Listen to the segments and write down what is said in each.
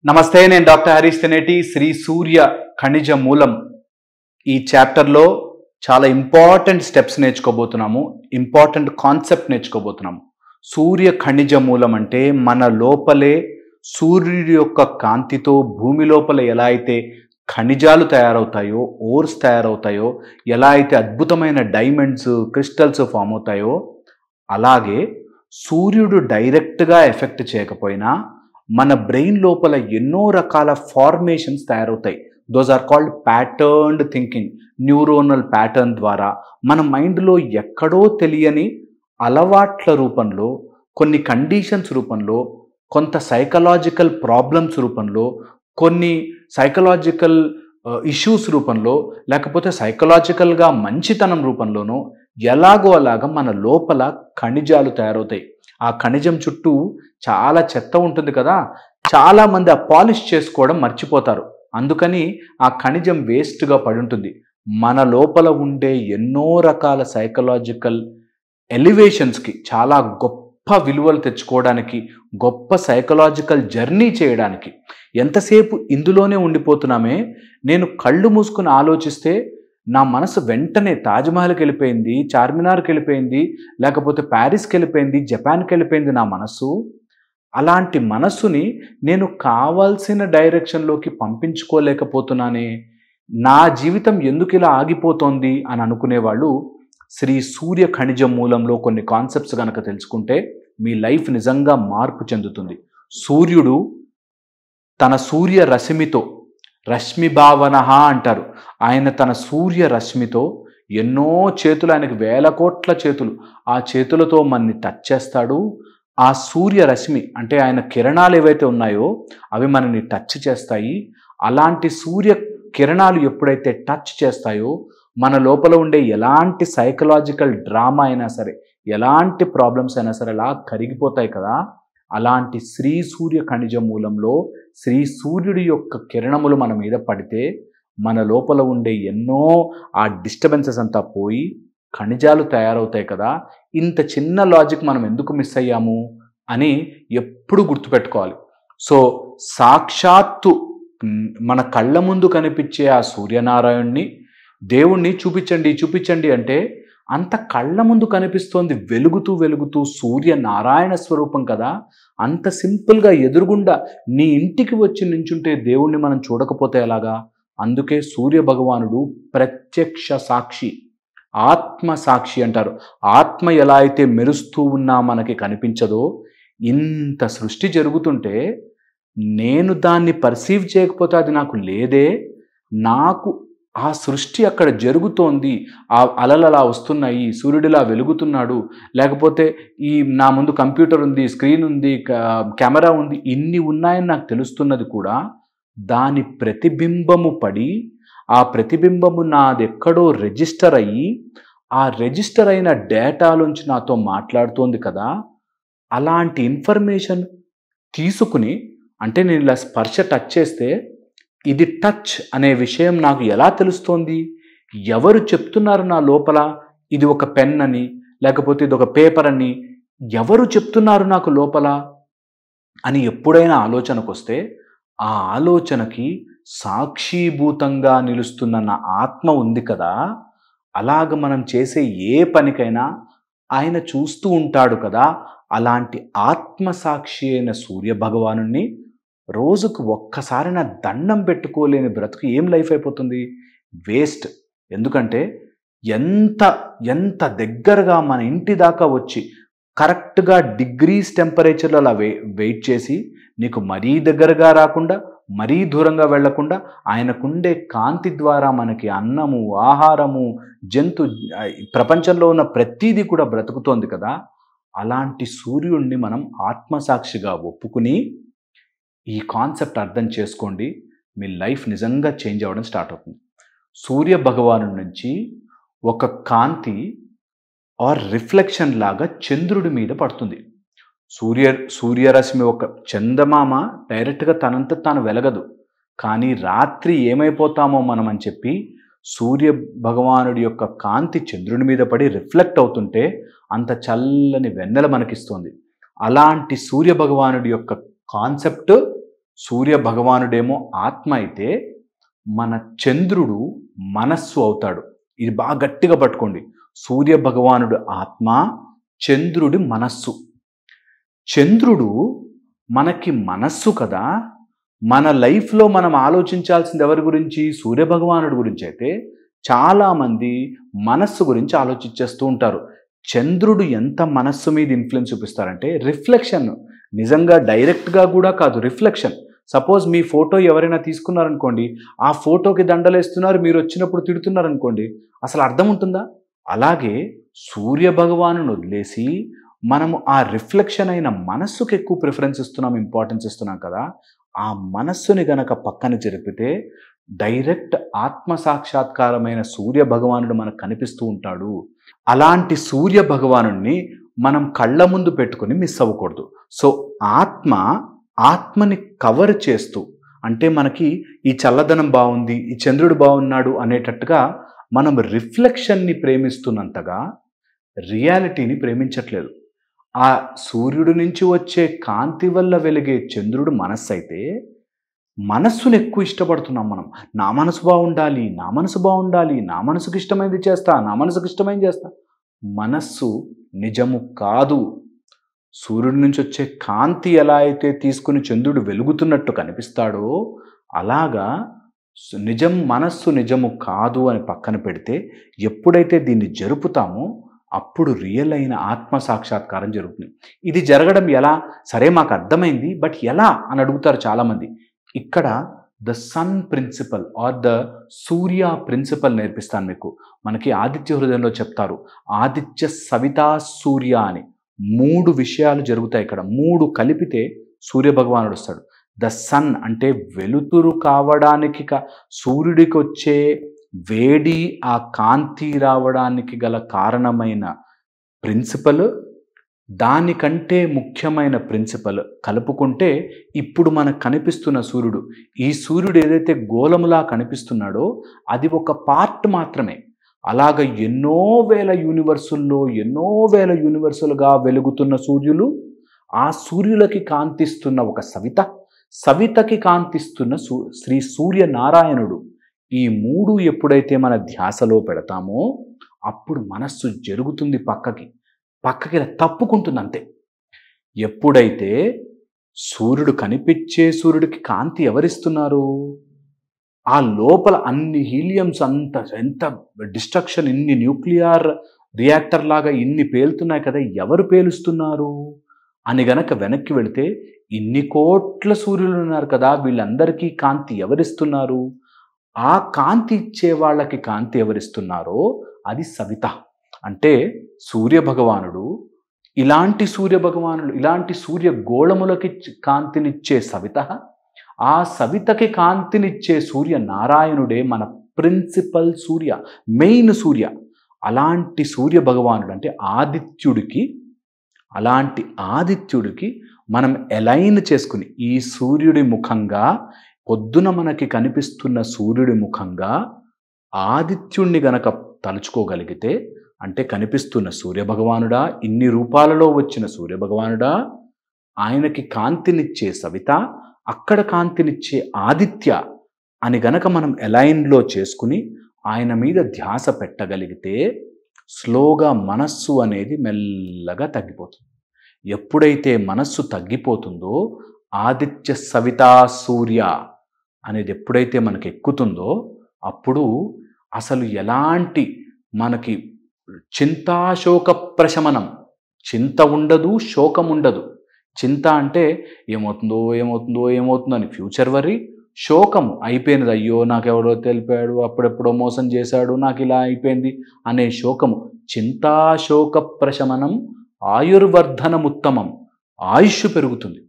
నమస్తే, నేను డాక్టర్ హరీష్ తెనేటి. శ్రీ సూర్య ఖనిజ మూలం ఈ చాప్టర్లో చాలా ఇంపార్టెంట్ స్టెప్స్ నేర్చుకోబోతున్నాము, ఇంపార్టెంట్ కాన్సెప్ట్ నేర్చుకోబోతున్నాము. సూర్య ఖనిజ మూలం అంటే మన లోపలే సూర్యుడి యొక్క కాంతితో భూమి లోపల ఎలా అయితే ఖనిజాలు తయారవుతాయో, ఓర్స్ తయారవుతాయో, ఎలా అయితే అద్భుతమైన డైమండ్స్, క్రిస్టల్స్ ఫామ్ అవుతాయో, అలాగే సూర్యుడు డైరెక్ట్గా ఎఫెక్ట్ చేయకపోయినా మన బ్రెయిన్ లోపల ఎన్నో రకాల ఫార్మేషన్స్ తయారవుతాయి. Those are called patterned thinking. Neuronal pattern ద్వారా మన మైండ్లో ఎక్కడో తెలియని అలవాట్ల రూపంలో, కొన్ని కండిషన్స్ రూపంలో, కొంత సైకలాజికల్ ప్రాబ్లమ్స్ రూపంలో, కొన్ని సైకలాజికల్ ఇష్యూస్ రూపంలో, లేకపోతే సైకలాజికల్గా మంచితనం రూపంలోనో ఎలాగో అలాగా మన లోపల ఖనిజాలు తయారవుతాయి. ఆ ఖనిజం చుట్టూ చాలా చెత్త ఉంటుంది కదా, చాలామంది ఆ పాలిష్ చేసుకోవడం మర్చిపోతారు. అందుకని ఆ ఖనిజం వేస్ట్గా పడి ఉంటుంది. మన లోపల ఉండే ఎన్నో రకాల సైకలాజికల్ ఎలివేషన్స్కి, చాలా గొప్ప విలువలు తెచ్చుకోవడానికి, గొప్ప సైకలాజికల్ జర్నీ చేయడానికి ఎంతసేపు ఇందులోనే ఉండిపోతున్నామే. నేను కళ్ళు మూసుకుని ఆలోచిస్తే నా మనసు వెంటనే తాజ్మహల్కి వెళ్ళిపోయింది, చార్మినార్కి వెళ్ళిపోయింది, లేకపోతే ప్యారిస్కి వెళ్ళిపోయింది, జపాన్కి వెళ్ళిపోయింది నా మనసు. అలాంటి మనస్సుని నేను కావాల్సిన డైరెక్షన్లోకి పంపించుకోలేకపోతున్నానే, నా జీవితం ఎందుకు ఇలా ఆగిపోతోంది అని అనుకునేవాళ్ళు శ్రీ సూర్య ఖనిజ మూలంలో కొన్ని కాన్సెప్ట్స్ కనుక తెలుసుకుంటే మీ లైఫ్ నిజంగా మార్పు చెందుతుంది. సూర్యుడు తన సూర్య రశ్మితో, రశ్మి భావన అంటారు, ఆయన తన సూర్య రశ్మితో ఎన్నో చేతులు, ఆయనకు 1000 కోట్ల చేతులు, ఆ చేతులతో మనని టచ్ చేస్తాడు. ఆ సూర్య రశ్మి అంటే ఆయన కిరణాలు ఏవైతే ఉన్నాయో అవి మనని టచ్ చేస్తాయి. అలాంటి సూర్య కిరణాలు ఎప్పుడైతే టచ్ చేస్తాయో మన లోపల ఉండే ఎలాంటి సైకలాజికల్ డ్రామా అయినా సరే, ఎలాంటి ప్రాబ్లమ్స్ అయినా సరే అలా కరిగిపోతాయి కదా. అలాంటి శ్రీ సూర్య ఖనిజ మూలంలో శ్రీ సూర్యుడి యొక్క కిరణములు మన మీద పడితే మన లోపల ఉండే ఎన్నో ఆ డిస్టర్బెన్సెస్ అంతా పోయి ఖనిజాలు తయారవుతాయి కదా. ఇంత చిన్న లాజిక్ మనం ఎందుకు మిస్ అయ్యాము అని ఎప్పుడు గుర్తుపెట్టుకోవాలి. సో సాక్షాత్తు మన కళ్ళ ముందు కనిపించే ఆ సూర్యనారాయణ్ణి, దేవుణ్ణి చూపించండి చూపించండి అంటే అంత కళ్ళ ముందు కనిపిస్తోంది, వెలుగుతూ వెలుగుతూ సూర్యనారాయణ స్వరూపం కదా. అంత సింపుల్గా ఎదురుగుండా నీ ఇంటికి వచ్చి నించుంటే దేవుణ్ణి మనం చూడకపోతే ఎలాగా? అందుకే సూర్య భగవానుడు ప్రత్యక్ష సాక్షి, ఆత్మ సాక్షి అంటారు. ఆత్మ ఎలా అయితే మెరుస్తూ ఉన్నా మనకి కనిపించదో, ఇంత సృష్టి జరుగుతుంటే నేను దాన్ని పర్సీవ్ చేయకపోతే అది నాకు లేదే. నాకు ఆ సృష్టి అక్కడ జరుగుతోంది, ఆ అలలు అలా వస్తున్నాయి, సూర్యుడిలా వెలుగుతున్నాడు, లేకపోతే ఈ నా ముందు కంప్యూటర్ ఉంది, స్క్రీన్ ఉంది, కెమెరా ఉంది, ఇన్ని ఉన్నాయని నాకు తెలుస్తున్నది కూడా దాని ప్రతిబింబము పడి, ఆ ప్రతిబింబము నాదెక్కడో రిజిస్టర్ అయ్యి, ఆ రిజిస్టర్ అయిన డేటాలోంచి నాతో మాట్లాడుతోంది కదా. అలాంటి ఇన్ఫర్మేషన్ తీసుకుని, అంటే నేను ఇలా స్పర్శ టచ్ చేస్తే ఇది టచ్ అనే విషయం నాకు ఎలా తెలుస్తోంది? ఎవరు చెప్తున్నారు నా లోపల? ఇది ఒక పెన్ అని, లేకపోతే ఇది ఒక పేపర్ అని ఎవరు చెప్తున్నారు నాకు లోపల అని ఎప్పుడైనా ఆలోచనకు వస్తే, ఆ ఆలోచనకి సాక్షీభూతంగా నిలుస్తున్న నా ఆత్మ ఉంది కదా. అలాగ మనం చేసే ఏ పనికైనా ఆయన చూస్తూ ఉంటాడు కదా. అలాంటి ఆత్మసాక్షి అయిన సూర్య భగవానుణ్ణి రోజుకు ఒక్కసారి నా దండం పెట్టుకోలేని బ్రతుకు ఏం లైఫ్ అయిపోతుంది? వేస్ట్. ఎందుకంటే ఎంత ఎంత దగ్గరగా మన ఇంటి దాకా వచ్చి కరెక్ట్గా డిగ్రీస్ టెంపరేచర్లో అలా వెయిట్ చేసి, నీకు మరీ దగ్గరగా రాకుండా మరీ దూరంగా వెళ్లకుండా ఆయనకుండే కాంతి ద్వారా మనకి అన్నము, ఆహారము, ప్రపంచంలో ఉన్న ప్రతీది కూడా బ్రతుకుతోంది కదా. అలాంటి సూర్యుడిని మనం ఆత్మసాక్షిగా ఒప్పుకుని ఈ కాన్సెప్ట్ అర్థం చేసుకోండి, మీ లైఫ్ నిజంగా చేంజ్ అవ్వడం స్టార్ట్ అవుతుంది. సూర్య భగవాను నుంచి ఒక కాంతి ఆర్ రిఫ్లెక్షన్ లాగా చంద్రుడి మీద పడుతుంది. సూర్యరశ్మి, ఒక చందమామ డైరెక్ట్గా తనంత తాను వెలగదు, కానీ రాత్రి ఏమైపోతామో మనం అని చెప్పి సూర్య భగవానుడి యొక్క కాంతి చంద్రుడి మీద పడి రిఫ్లెక్ట్ అవుతుంటే అంత చల్లని వెన్నెల మనకిస్తుంది. అలాంటి సూర్య భగవానుడి యొక్క కాన్సెప్ట్ సూర్య భగవానుడేమో ఆత్మ అయితే మన చంద్రుడు మనస్సు అవుతాడు. ఇది బాగా గట్టిగా పట్టుకోండి. సూర్య భగవానుడు ఆత్మ, చంద్రుడి మనస్సు. చంద్రుడు మనకి మనస్సు కదా. మన లైఫ్లో మనం ఆలోచించాల్సింది ఎవరి గురించి? సూర్య భగవానుడి గురించి. అయితే చాలామంది మనస్సు గురించి ఆలోచించేస్తూ ఉంటారు. చంద్రుడు ఎంత మనస్సు మీద ఇన్ఫ్లుయెన్స్ చూపిస్తారంటే రిఫ్లెక్షన్. నిజంగా డైరెక్ట్గా కూడా కాదు, రిఫ్లెక్షన్. సపోజ్ మీ ఫోటో ఎవరైనా తీసుకున్నారనుకోండి, ఆ ఫోటోకి దండలేస్తున్నారు, మీరు వచ్చినప్పుడు తిడుతున్నారనుకోండి, అసలు అర్థం ఉంటుందా? అలాగే సూర్య భగవాను వదిలేసి మనము ఆ రిఫ్లెక్షన్ అయిన మనస్సుకి ఎక్కువ ప్రిఫరెన్స్ ఇస్తున్నాం, ఇంపార్టెన్స్ ఇస్తున్నాం కదా. ఆ మనస్సుని గనక పక్కన జరిపితే డైరెక్ట్ ఆత్మ సాక్షాత్కారమైన సూర్య భగవానుడు మనకు కనిపిస్తూ ఉంటాడు. అలాంటి సూర్య భగవానుడిని మనం కళ్ళ ముందు పెట్టుకుని మిస్ అవ్వకూడదు. సో ఆత్మని కవర్ చేస్తూ, అంటే మనకి ఈ చల్లదనం బాగుంది, ఈ చంద్రుడు బాగున్నాడు అనేటట్టుగా మనం రిఫ్లెక్షన్ని ప్రేమిస్తున్నంతగా రియాలిటీని ప్రేమించట్లేదు. ఆ సూర్యుడి నుంచి వచ్చే కాంతి వల్ల వెలిగే చంద్రుడు మనస్సు అయితే మనస్సును ఎక్కువ ఇష్టపడుతున్నాం మనం. నా మనసు బాగుండాలి, నా మనసు బాగుండాలి, నా మనసుకు ఇష్టమైంది చేస్తా, నా మనసుకు ఇష్టమైంది చేస్తా. మనస్సు నిజము కాదు. సూర్యుడి నుంచి వచ్చే కాంతి ఎలా అయితే తీసుకుని చంద్రుడు వెలుగుతున్నట్టు కనిపిస్తాడో అలాగా మనస్సు నిజము కాదు అని పక్కన పెడితే ఎప్పుడైతే దీన్ని జరుపుతామో అప్పుడు రియల్ అయిన ఆత్మ సాక్షాత్కారం జరుగుతుంది. ఇది జరగడం ఎలా? సరే మాకు అర్థమైంది, బట్ ఎలా అని అడుగుతారు చాలామంది. ఇక్కడ the sun principle or the Surya principle నేర్పిస్తాను మీకు. మనకి ఆదిత్య హృదయంలో చెప్తారు, ఆదిత్య సవితా సూర్య అని 3 విషయాలు జరుగుతాయి ఇక్కడ. 3 కలిపితే సూర్య భగవానుడు వస్తాడు. ద సన్ అంటే వెలుతురు కావడానికి సూర్యుడికి వచ్చే వేడి, ఆ కాంతి రావడానికి గల కారణమైన ప్రిన్సిపల్, దానికంటే ముఖ్యమైన ప్రిన్సిపల్ కలుపుకుంటే ఇప్పుడు మనకు కనిపిస్తున్న సూర్యుడు, ఈ సూర్యుడు ఏదైతే గోళములా కనిపిస్తున్నాడో అది ఒక పార్ట్ మాత్రమే. అలాగ ఎన్నో వేల యూనివర్సులుగా వెలుగుతున్న సూర్యులు, ఆ సూర్యులకి కాంతిస్తున్న ఒక సవితకి కాంతిస్తున్న శ్రీ సూర్యనారాయణుడు. ఈ 3 ఎప్పుడైతే మన ధ్యాసలో పెడతామో అప్పుడు మనస్సు జరుగుతుంది, పక్కకి తప్పుకుంటుంది అంతే. ఎప్పుడైతే సూర్యుడు కనిపించే సూర్యుడికి కాంతి ఎవరిస్తున్నారు? ఆ లోపల అన్ని హీలియమ్స్, ఎంత డిస్ట్రక్షన్, ఇన్ని న్యూక్లియర్ రియాక్టర్ లాగా ఇన్ని పేలుతున్నాయి కదా, ఎవరు పేలుస్తున్నారు అని గనక వెనక్కి వెళితే ఇన్ని కోట్ల సూర్యులు ఉన్నారు కదా, వీళ్ళందరికీ కాంతి ఎవరిస్తున్నారు? ఆ కాంతి ఇచ్చే వాళ్ళకి కాంతి ఎవరిస్తున్నారో అది సవిత. అంటే సూర్య భగవానుడు ఇలాంటి సూర్య గోళములకి కాంతినిచ్చే సవిత, ఆ సవితకి కాంతినిచ్చే సూర్య నారాయణుడే మన ప్రిన్సిపల్ సూర్య, మెయిన్ సూర్య. అలాంటి సూర్య భగవానుడు అంటే ఆదిత్యుడికి మనం ఎలైన్ చేసుకుని ఈ సూర్యుడి ముఖంగా, పొద్దున మనకి కనిపిస్తున్న సూర్యుడి ముఖంగా ఆదిత్యుణ్ణి గనక తలుచుకోగలిగితే, అంటే కనిపిస్తున్న సూర్యభగవానుడా, ఇన్ని రూపాలలో వచ్చిన సూర్యభగవానుడా, ఆయనకి కాంతినిచ్చే సవిత, అక్కడ కాంతినిచ్చే ఆదిత్య అని గనక మనం ఎలైన్లో చేసుకుని ఆయన మీద ధ్యాస పెట్టగలిగితే స్లోగా మనస్సు అనేది మెల్లగా తగ్గిపోతుంది. ఎప్పుడైతే మనస్సు తగ్గిపోతుందో ఆదిత్య సవితా సూర్య అనేది ఎప్పుడైతే మనకి ఎక్కుతుందో అప్పుడు అసలు ఎలాంటి మనకి చింతాశోక ప్రశమనం, చింత ఉండదు, శోకం ఉండదు. చింత అంటే ఏమవుతుందో అని ఫ్యూచర్ వరీ, శోకము అయిపోయినది, అయ్యో నాకెవడో తెలిపాడు, అప్పుడెప్పుడో మోసం చేశాడు, నాకు ఇలా అయిపోయింది అనే శోకము. చింతాశోక ప్రశమనం ఆయుర్వర్ధనముత్తమం, ఆయుష్ పెరుగుతుంది,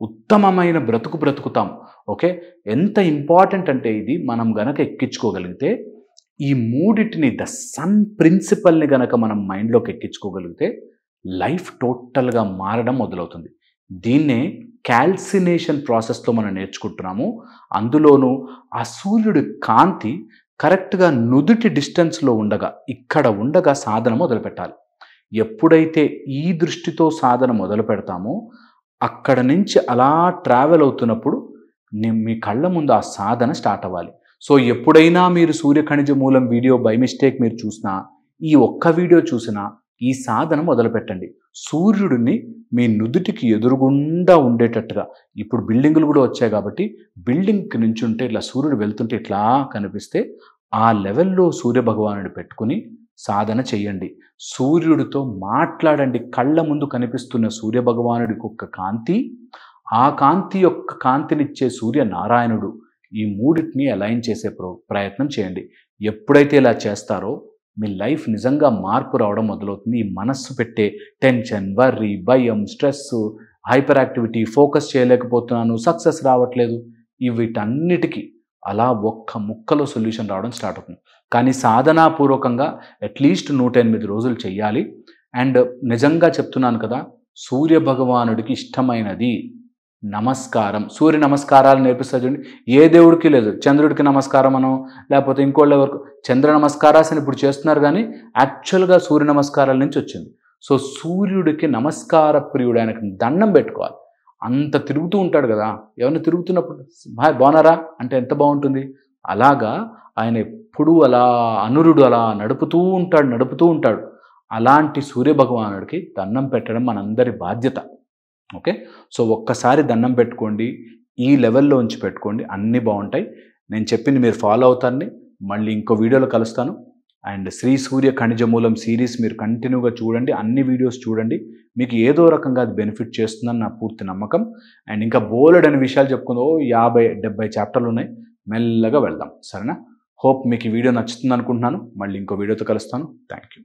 ఉత్తమమైన బ్రతుకుతాం. ఓకే, ఎంత ఇంపార్టెంట్ అంటే ఇది మనం గనక ఎక్కించుకోగలిగితే, ఈ మూడిటిని ద సన్ ప్రిన్సిపల్ని గనక మనం మైండ్లోకి ఎక్కించుకోగలిగితే లైఫ్ టోటల్గా మారడం మొదలవుతుంది. దీన్నే క్యాల్సినేషన్ ప్రాసెస్లో మనం నేర్చుకుంటున్నాము. అందులోనూ ఆ సూర్యుడి కాంతి కరెక్ట్గా నుదుటి డిస్టెన్స్లో ఉండగా సాధన మొదలుపెట్టాలి. ఎప్పుడైతే ఈ దృష్టితో సాధన మొదలు పెడతామో అక్కడ నుంచి అలా ట్రావెల్ అవుతున్నప్పుడు మీ కళ్ళ ముందు ఆ సాధన స్టార్ట్ అవ్వాలి. సో ఎప్పుడైనా మీరు సూర్య ఖనిజ మూలం వీడియో బై మిస్టేక్ మీరు చూసినా, ఈ ఒక్క వీడియో చూసినా ఈ సాధన మొదలుపెట్టండి. సూర్యుడిని మీ నుదుటికి ఎదురుగుండా ఉండేటట్టుగా, ఇప్పుడు బిల్డింగులు కూడా వచ్చాయి కాబట్టి బిల్డింగ్కి నుంచి ఉంటే ఇట్లా సూర్యుడు వెళ్తుంటే ఇట్లా కనిపిస్తే ఆ లెవెల్లో సూర్య భగవానుడు పెట్టుకుని సాధన చెయ్యండి. సూర్యుడితో మాట్లాడండి. కళ్ళ ముందు కనిపిస్తున్న సూర్య భగవానుడికి ఒక కాంతి, ఆ కాంతి యొక్క కాంతినిచ్చే సూర్యనారాయణుడు, ఈ మూడింటిని అలైన్ చేసే ప్రయత్నం చేయండి. ఎప్పుడైతే ఇలా చేస్తారో మీ లైఫ్ నిజంగా మార్పు రావడం మొదలవుతుంది. ఈ మనస్సు పెట్టే టెన్షన్, వర్రీ, భయం, స్ట్రెస్, హైపర్ యాక్టివిటీ, ఫోకస్ చేయలేకపోతున్నాను, సక్సెస్ రావట్లేదు, వీటన్నిటికీ అలా ఒక్క ముక్కలో సొల్యూషన్ రావడం స్టార్ట్ అవుతుంది. కానీ సాధనాపూర్వకంగా అట్లీస్ట్ 108 రోజులు చెయ్యాలి. అండ్ నిజంగా చెప్తున్నాను కదా, సూర్య భగవానుడికి ఇష్టమైనది నమస్కారం. సూర్య నమస్కారాలు నేర్పిస్తారు చూడండి. ఏ దేవుడికి లేదు. చంద్రుడికి నమస్కారం అనో లేకపోతే ఇంకోళ్ళ వరకు చంద్ర నమస్కారాన్ని ఇప్పుడు చేస్తున్నారు, కానీ యాక్చువల్గా సూర్య నమస్కారాల నుంచి వచ్చింది. సో సూర్యుడికి నమస్కార ప్రియుడు, ఆయనకి దండం పెట్టుకోవాలి. అంత తిరుగుతూ ఉంటాడు కదా, ఎవరిని తిరుగుతున్నప్పుడు బాగున్నారా అంటే ఎంత బాగుంటుంది. అలాగా ఆయన ఎప్పుడూ అలా అనురుడు అలా నడుపుతూ ఉంటాడు. అలాంటి సూర్య భగవానుడికి దండం పెట్టడం మనందరి బాధ్యత. ఓకే, సో ఒక్కసారి దండం పెట్టుకోండి, ఈ లెవెల్లో ఉంచి పెట్టుకోండి, అన్నీ బాగుంటాయి. నేను చెప్పింది మీరు ఫాలో అవుతారని మళ్ళీ ఇంకో వీడియోలో కలుస్తాను. అండ్ శ్రీ సూర్య ఖనిజ మూలం సిరీస్ మీరు కంటిన్యూగా చూడండి, అన్ని వీడియోస్ చూడండి. మీకు ఏదో రకంగా అది బెనిఫిట్ చేస్తుందని నా పూర్తి నమ్మకం. అండ్ ఇంకా బోలెడని విషయాలు చెప్పుకుందో 50-70 చాప్టర్లు ఉన్నాయి. మెల్లగా వెళ్దాం, సరేనా? హోప్ మీకు ఈ వీడియో నచ్చుతుంది అనుకుంటున్నాను. మళ్ళీ ఇంకో వీడియోతో కలుస్తాను. Thank you.